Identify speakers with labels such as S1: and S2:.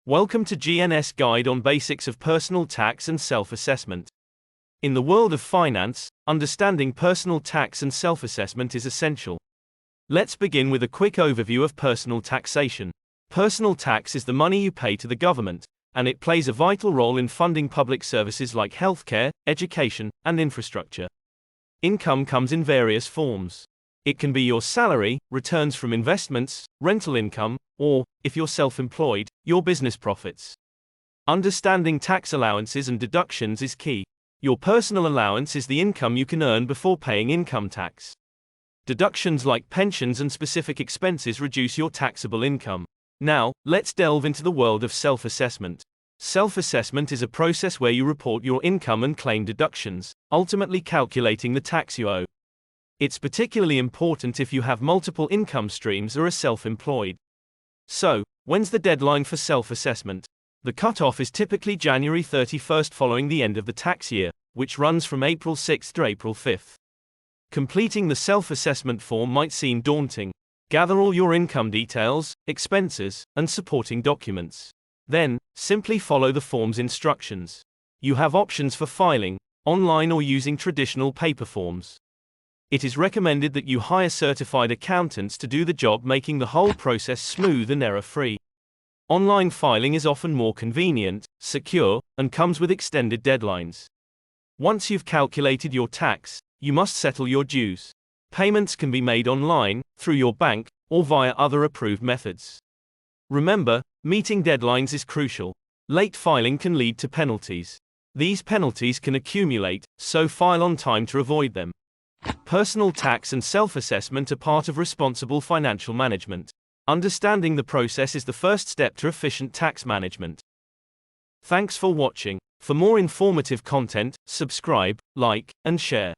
S1: Welcome to GNS Guide on Basics of Personal Tax and Self-Assessment. In the world of finance, understanding personal tax and self-assessment is essential. Let's begin with a quick overview of personal taxation. Personal tax is the money you pay to the government, and it plays a vital role in funding public services like healthcare, education, and infrastructure. Income comes in various forms. It can be your salary, returns from investments, rental income, or, if you're self-employed, your business profits. Understanding tax allowances and deductions is key. Your personal allowance is the income you can earn before paying income tax. Deductions like pensions and specific expenses reduce your taxable income. Now, let's delve into the world of self-assessment. Self-assessment is a process where you report your income and claim deductions, ultimately calculating the tax you owe. It's particularly important if you have multiple income streams or are self-employed. So, when's the deadline for self-assessment? The cutoff is typically January 31st following the end of the tax year, which runs from April 6th to April 5th. Completing the self-assessment form might seem daunting. Gather all your income details, expenses, and supporting documents. Then, simply follow the form's instructions. You have options for filing, online or using traditional paper forms. It is recommended that you hire certified accountants to do the job, making the whole process smooth and error-free. Online filing is often more convenient, secure, and comes with extended deadlines. Once you've calculated your tax, you must settle your dues. Payments can be made online, through your bank, or via other approved methods. Remember, meeting deadlines is crucial. Late filing can lead to penalties. These penalties can accumulate, so file on time to avoid them. Personal tax and self-assessment are part of responsible financial management. Understanding the process is the first step to efficient tax management. Thanks for watching. For more informative content, subscribe, like, and share.